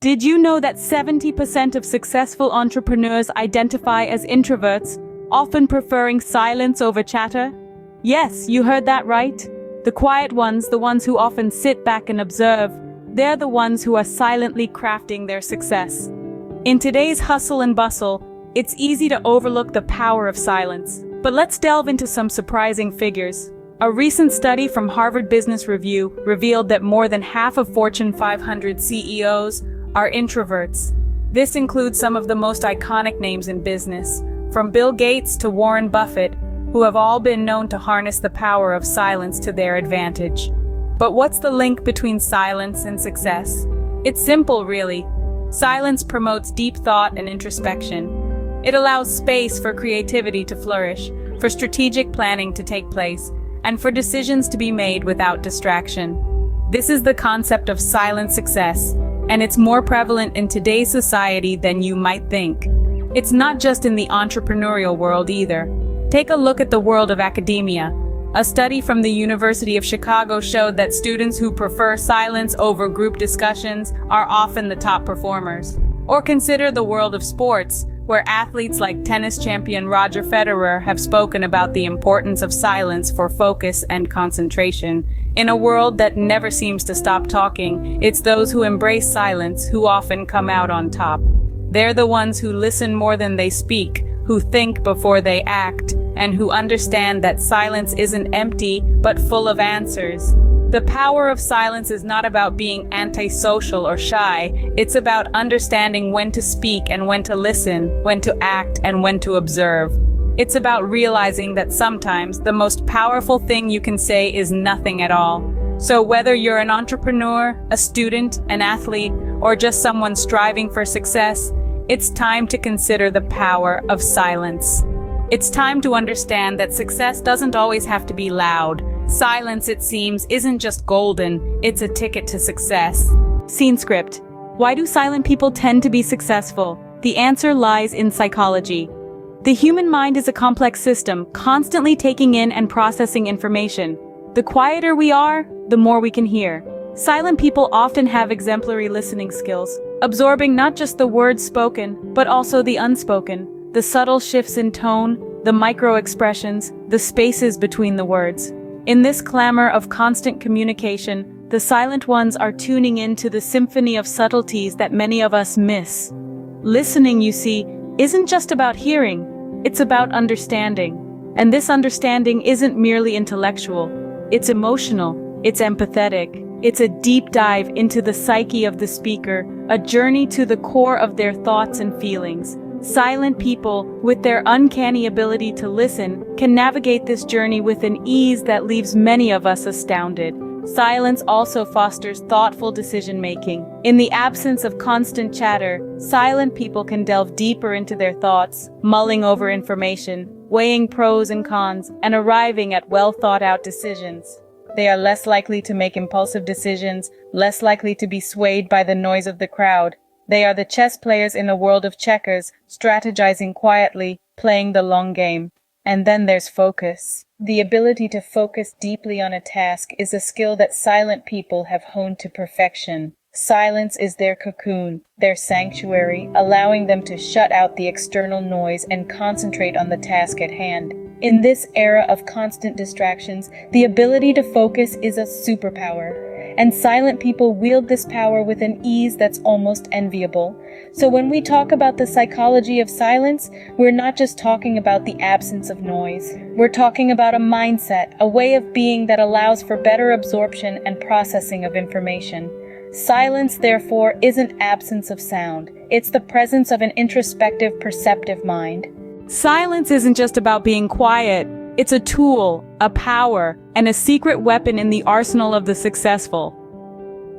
Did you know that 70% of successful entrepreneurs identify as introverts, often preferring silence over chatter? Yes, you heard that right. The quiet ones, the ones who often sit back and observe, they're the ones who are silently crafting their success. In today's hustle and bustle, it's easy to overlook the power of silence. But let's delve into some surprising figures. A recent study from Harvard Business Review revealed that more than half of Fortune 500 CEOs are introverts. This includes some of the most iconic names in business, from Bill Gates to Warren Buffett, who have all been known to harness the power of silence to their advantage. But what's the link between silence and success? It's simple, really. Silence promotes deep thought and introspection. It allows space for creativity to flourish, for strategic planning to take place, and for decisions to be made without distraction. This is the concept of silent success, and it's more prevalent in today's society than you might think. It's not just in the entrepreneurial world either. Take a look at the world of academia. A study from the University of Chicago showed that students who prefer silence over group discussions are often the top performers. Or consider the world of sports, where athletes like tennis champion Roger Federer have spoken about the importance of silence for focus and concentration. In a world that never seems to stop talking, it's those who embrace silence who often come out on top. They're the ones who listen more than they speak, who think before they act, and who understand that silence isn't empty, but full of answers. The power of silence is not about being antisocial or shy. It's about understanding when to speak and when to listen, when to act and when to observe. It's about realizing that sometimes the most powerful thing you can say is nothing at all. So whether you're an entrepreneur, a student, an athlete, or just someone striving for success, it's time to consider the power of silence. It's time to understand that success doesn't always have to be loud. Silence, it seems, isn't just golden, it's a ticket to success. Scene script. Why do silent people tend to be successful? The answer lies in psychology. The human mind is a complex system, constantly taking in and processing information. The quieter we are, the more we can hear. Silent people often have exemplary listening skills, absorbing not just the words spoken, but also the unspoken, the subtle shifts in tone, the micro-expressions, the spaces between the words. In this clamor of constant communication, the silent ones are tuning into the symphony of subtleties that many of us miss. Listening, you see, isn't just about hearing, it's about understanding. And this understanding isn't merely intellectual, it's emotional, it's empathetic. It's a deep dive into the psyche of the speaker, a journey to the core of their thoughts and feelings. Silent people, with their uncanny ability to listen, can navigate this journey with an ease that leaves many of us astounded. Silence also fosters thoughtful decision-making. In the absence of constant chatter, silent people can delve deeper into their thoughts, mulling over information, weighing pros and cons, and arriving at well-thought-out decisions. They are less likely to make impulsive decisions, less likely to be swayed by the noise of the crowd. They are the chess players in a world of checkers, strategizing quietly, playing the long game. And then there's focus. The ability to focus deeply on a task is a skill that silent people have honed to perfection. Silence is their cocoon, their sanctuary, allowing them to shut out the external noise and concentrate on the task at hand. In this era of constant distractions, the ability to focus is a superpower. And silent people wield this power with an ease that's almost enviable. So when we talk about the psychology of silence, we're not just talking about the absence of noise. We're talking about a mindset, a way of being that allows for better absorption and processing of information. Silence, therefore, isn't absence of sound. It's the presence of an introspective, perceptive mind. Silence isn't just about being quiet. It's a tool, a power, and a secret weapon in the arsenal of the successful.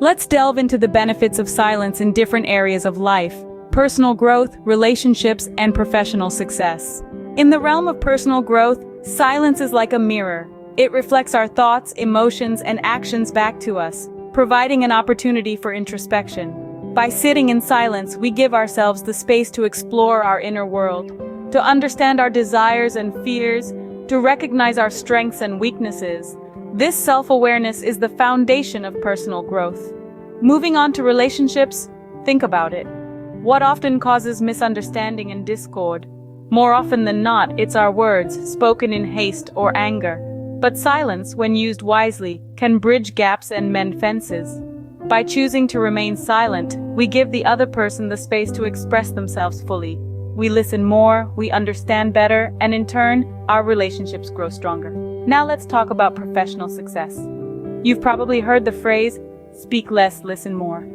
Let's delve into the benefits of silence in different areas of life: personal growth, relationships, and professional success. In the realm of personal growth, silence is like a mirror. It reflects our thoughts, emotions, and actions back to us, providing an opportunity for introspection. By sitting in silence, we give ourselves the space to explore our inner world, to understand our desires and fears, to recognize our strengths and weaknesses. This self-awareness is the foundation of personal growth. Moving on to relationships, Think about it. What often causes misunderstanding and discord? More often than not, it's our words, spoken in haste or anger. But silence, when used wisely, can bridge gaps and mend fences. By choosing to remain silent, we give the other person the space to express themselves fully. We listen more, we understand better, and in turn, our relationships grow stronger. Now let's talk about professional success. You've probably heard the phrase, speak less, listen more.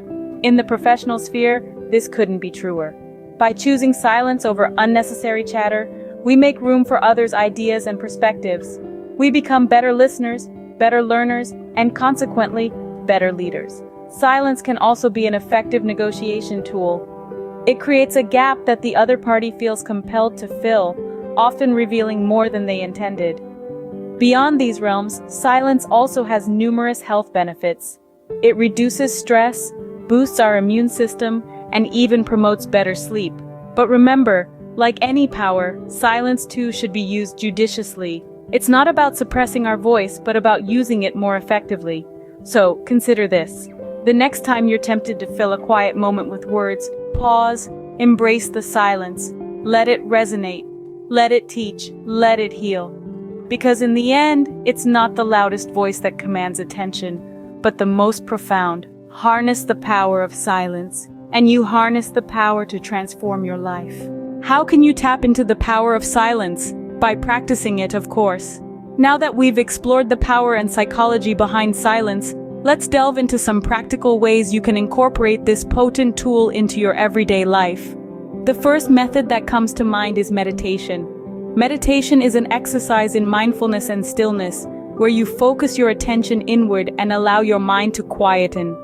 In the professional sphere, this couldn't be truer. By choosing silence over unnecessary chatter, we make room for others' ideas and perspectives. We become better listeners, better learners, and consequently, better leaders. Silence can also be an effective negotiation tool. It creates a gap that the other party feels compelled to fill, often revealing more than they intended. Beyond these realms, silence also has numerous health benefits. It reduces stress, boosts our immune system, and even promotes better sleep. But remember, like any power, silence too should be used judiciously. It's not about suppressing our voice, but about using it more effectively. So, consider this. The next time you're tempted to fill a quiet moment with words, pause, embrace the silence. Let it resonate. Let it teach. Let it heal. Because in the end, it's not the loudest voice that commands attention, but the most profound. Harness the power of silence, and you harness the power to transform your life. How can you tap into the power of silence? By practicing it, of course. Now that we've explored the power and psychology behind silence, let's delve into some practical ways you can incorporate this potent tool into your everyday life. The first method that comes to mind is meditation. Meditation is an exercise in mindfulness and stillness, where you focus your attention inward and allow your mind to quieten.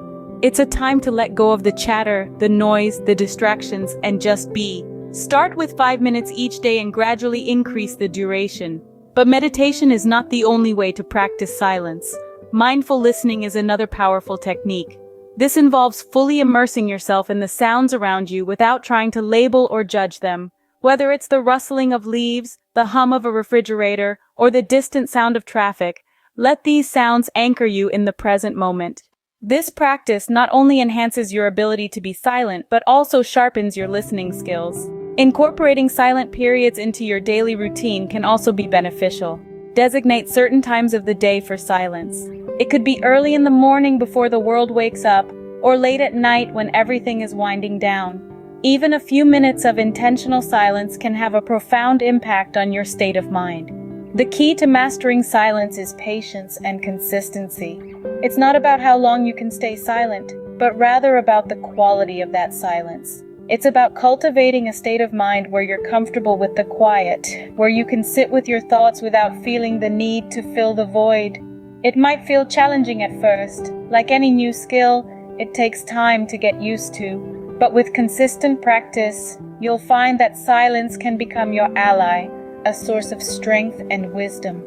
It's a time to let go of the chatter, the noise, the distractions, and just be. Start with 5 minutes each day and gradually increase the duration. But meditation is not the only way to practice silence. Mindful listening is another powerful technique. This involves fully immersing yourself in the sounds around you without trying to label or judge them. Whether it's the rustling of leaves, the hum of a refrigerator, or the distant sound of traffic, let these sounds anchor you in the present moment. This practice not only enhances your ability to be silent, but also sharpens your listening skills. Incorporating silent periods into your daily routine can also be beneficial. Designate certain times of the day for silence. It could be early in the morning before the world wakes up, or late at night when everything is winding down. Even a few minutes of intentional silence can have a profound impact on your state of mind. The key to mastering silence is patience and consistency. It's not about how long you can stay silent, but rather about the quality of that silence. It's about cultivating a state of mind where you're comfortable with the quiet, where you can sit with your thoughts without feeling the need to fill the void. It might feel challenging at first. Like any new skill, it takes time to get used to. But with consistent practice, you'll find that silence can become your ally, a source of strength and wisdom.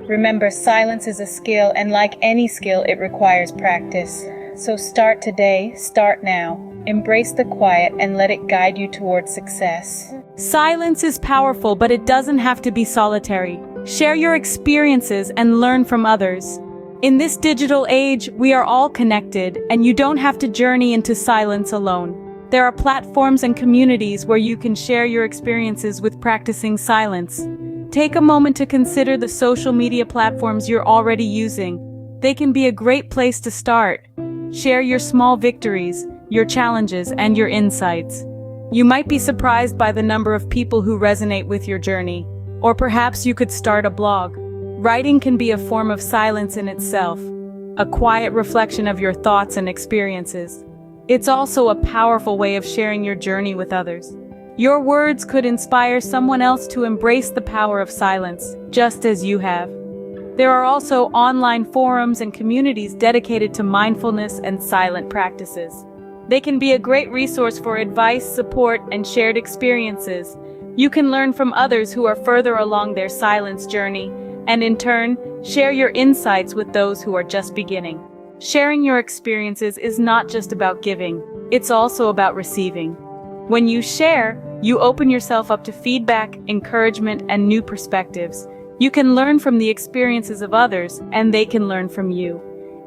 Remember, silence is a skill, and like any skill, it requires practice. So start today, start now. Embrace the quiet and let it guide you towards success. Silence is powerful, but it doesn't have to be solitary. Share your experiences and learn from others. In this digital age, we are all connected, and you don't have to journey into silence alone. There are platforms and communities where you can share your experiences with practicing silence. Take a moment to consider the social media platforms you're already using. They can be a great place to start. Share your small victories, your challenges, and your insights. You might be surprised by the number of people who resonate with your journey. Or perhaps you could start a blog. Writing can be a form of silence in itself, a quiet reflection of your thoughts and experiences. It's also a powerful way of sharing your journey with others. Your words could inspire someone else to embrace the power of silence, just as you have. There are also online forums and communities dedicated to mindfulness and silent practices. They can be a great resource for advice, support, and shared experiences. You can learn from others who are further along their silence journey, and in turn, share your insights with those who are just beginning. Sharing your experiences is not just about giving, it's also about receiving. When you share, you open yourself up to feedback, encouragement, and new perspectives. You can learn from the experiences of others, and they can learn from you.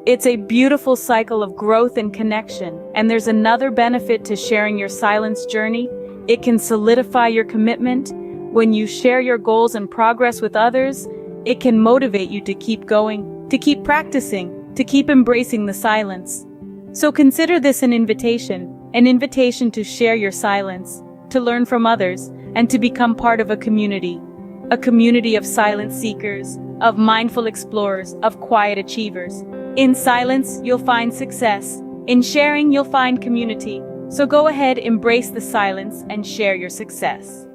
It's a beautiful cycle of growth and connection, and there's another benefit to sharing your silence journey. It can solidify your commitment. When you share your goals and progress with others, it can motivate you to keep going, to keep practicing, to keep embracing the silence. So consider this an invitation to share your silence, to learn from others, and to become part of a community of silent seekers, of mindful explorers, of quiet achievers. In silence, you'll find success. In sharing, you'll find community. So go ahead, embrace the silence, and share your success.